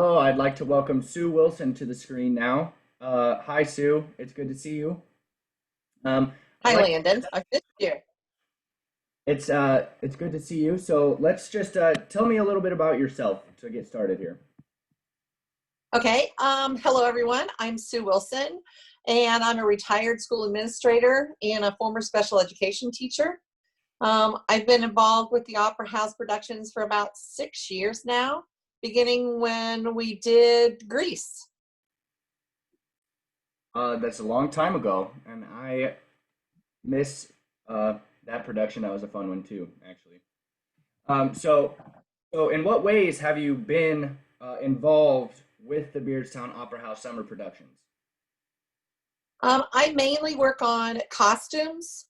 Hello, I'd like to welcome Sue Wilson to the screen now. Hi, Sue. It's good to see you. I'd Hi, like Landon. I missed you. it's good to see you. So let's just tell me a little bit about yourself to get started here. Okay. Hello, everyone. I'm Sue Wilson, and I'm a retired school administrator and a former special education teacher. I've been involved with the Opera House productions for about 6 years now, beginning when we did Grease. That's a long time ago, and I miss that production. That was a fun one too, actually. Um, so, so in what ways have you been involved with the Beardstown Opera House summer productions? I mainly work on costumes,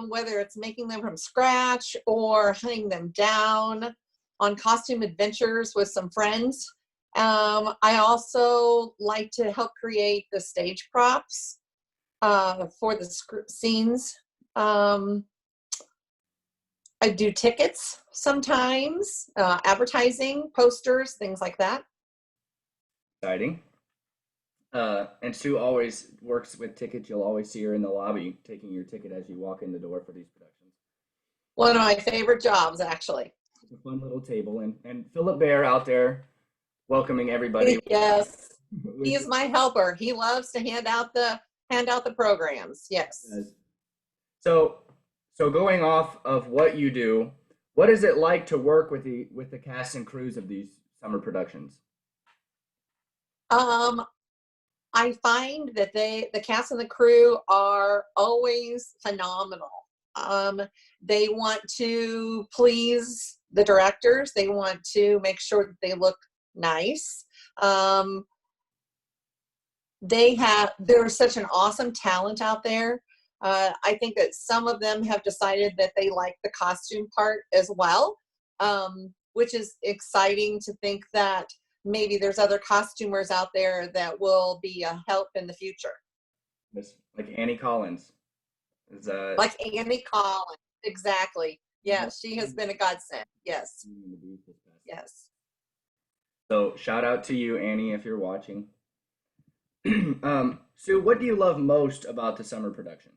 whether it's making them from scratch or hunting them down on costume adventures with some friends. I also like to help create the stage props for the scenes. Um, I do tickets sometimes, advertising, posters, things like that. Exciting. And Sue always works with tickets. You'll always see her in the lobby taking your ticket as you walk in the door for these productions. One of my favorite jobs, actually. It's a fun little table, and Philip Bear out there welcoming everybody. Yes, With he's my helper. He loves to hand out the programs. Yes. yes. So, so going off of what you do, what is it like to work with the cast and crews of these summer productions? Um, I find that the cast and the crew are always phenomenal. Um, they want to please the directors. They want to make sure that they look nice. Um, there's such an awesome talent out there. I think that some of them have decided that they like the costume part as well, which is exciting to think that maybe there's other costumers out there that will be a help in the future. This like Annie Collins is Like Annie Collins, exactly. uh, Yeah, she has been a godsend. Yes, in the booth this past summer. yes. So shout out to you, Annie, if you're watching. Sue, what do you love most about the summer production?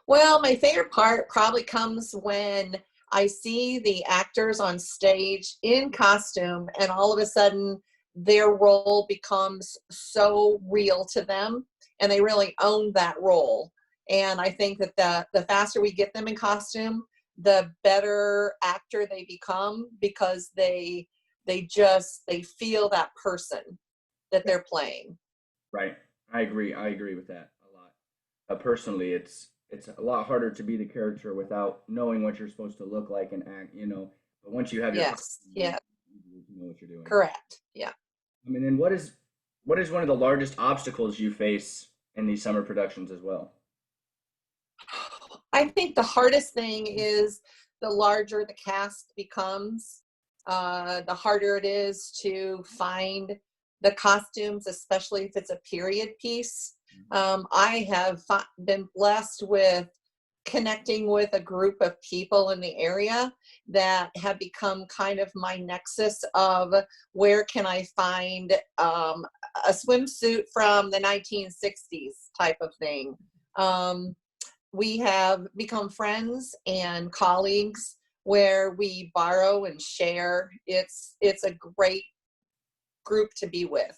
Well, my favorite part probably comes when I see the actors on stage in costume and all of a sudden their role becomes so real to them and they really own that role. And I think that the faster we get them in costume, the better actor they become because they feel that person that they're playing. Right. I agree. I agree with that a lot. Personally, it's a lot harder to be the character without knowing what you're supposed to look like and act, But once you have your Yes, costume on, yeah, you know what you're doing. correct. Yeah. I mean, then what is one of the largest obstacles you face in these summer productions as well? I think the hardest thing is the larger the cast becomes, the harder it is to find the costumes, especially if it's a period piece. I have been blessed with connecting with a group of people in the area that have become kind of my nexus of where can I find a swimsuit from the 1960s type of thing. Um, we have become friends and colleagues where we borrow and share. It's a great group to be with.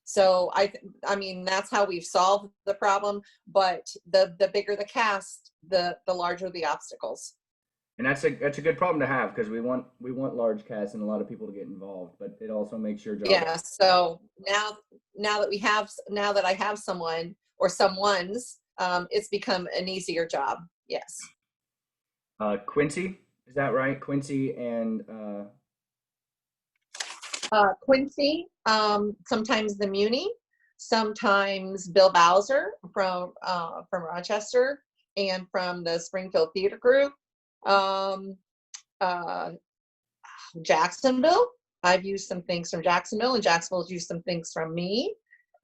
So I mean that's how we've solved the problem. But the bigger the cast, the larger the obstacles. And that's a good problem to have because we want large casts and a lot of people to get involved, but it also makes your job. Yeah. So now that I have someone or someone's, it's become an easier job. Yes. Quincy, is that right? Quincy and Quincy, sometimes the Muni, sometimes Bill Bowser from Rochester and from the Springfield Theater Group. Um, uh, Jacksonville, I've used some things from Jacksonville, and Jacksonville's used some things from me.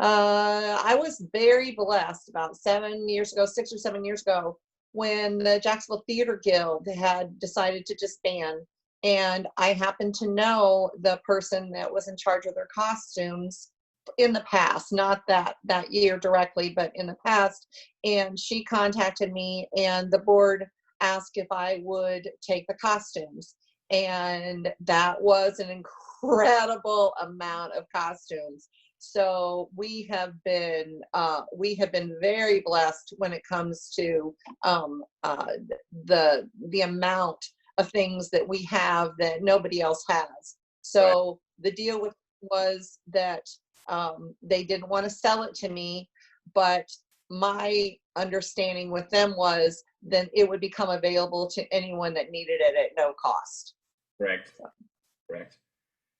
I was very blessed about 7 years ago, 6 or 7 years ago, when the Jacksonville Theater Guild had decided to disband. And I happened to know the person that was in charge of their costumes in the past, not that year directly, but in the past. And she contacted me, and the board asked if I would take the costumes. And that was an incredible amount of costumes. So we have been very blessed when it comes to the amount of things that we have that nobody else has. Right. So the deal with was that they didn't want to sell it to me, but my understanding with them was then it would become available to anyone that needed it at no cost. Correct. So, Correct.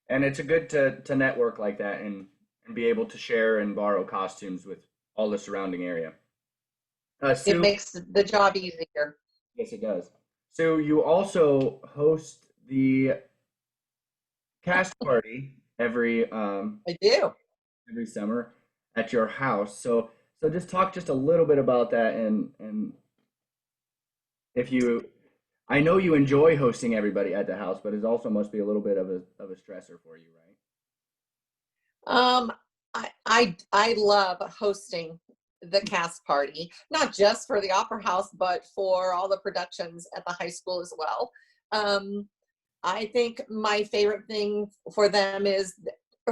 And it's a good to network like that and be able to share and borrow costumes with all the surrounding area. it Sue, makes the job easier. yes, it does. So you also host the cast party I do. every summer at your house. So just talk just a little bit about that and if you I know you enjoy hosting everybody at the house, but it also must be a little bit of a stressor for you, right? Um, I love hosting the cast party, not just for the Opera House, but for all the productions at the high school as well. Um, I think my favorite thing for them is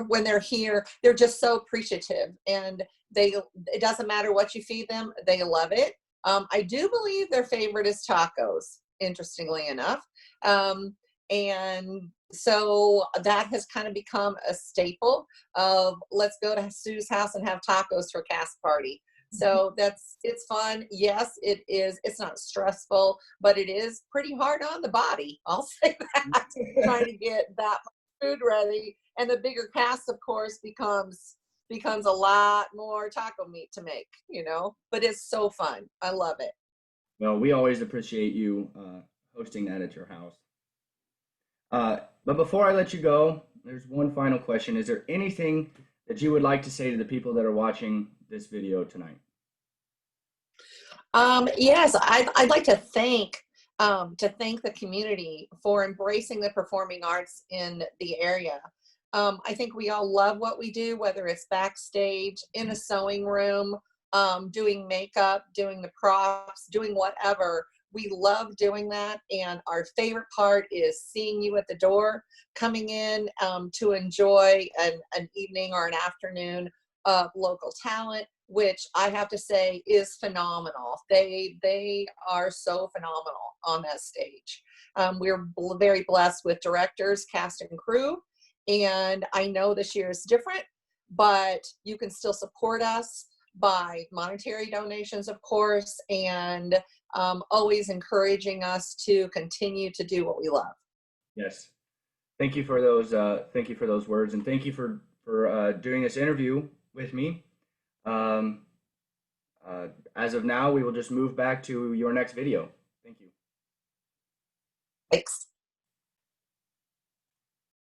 when they're here, they're just so appreciative, and it doesn't matter what you feed them, they love it. I do believe their favorite is tacos, interestingly enough. Um, and so that has kind of become a staple of let's go to Sue's house and have tacos for cast party. So it's fun. Yes, it is. It's not stressful, but it is pretty hard on the body. I'll say that, trying to get that food ready. And the bigger cast, of course, becomes a lot more taco meat to make, but it's so fun. I love it. Well, we always appreciate you hosting that at your house. But before I let you go, there's one final question. Is there anything that you would like to say to the people that are watching this video tonight? Yes, I'd like to thank the community for embracing the performing arts in the area. I think we all love what we do, whether it's backstage, in a sewing room, doing makeup, doing the props, doing whatever. We love doing that. And our favorite part is seeing you at the door, coming in to enjoy an evening or an afternoon of local talent, which I have to say is phenomenal. They are so phenomenal on that stage. We're very blessed with directors, cast, and crew. And I know this year is different, but you can still support us by monetary donations, of course, and always encouraging us to continue to do what we love. Yes. Thank you for those. Thank you for those words, and thank you for doing this interview with me. Um, as of now, we will just move back to your next video. Thank you. Thanks.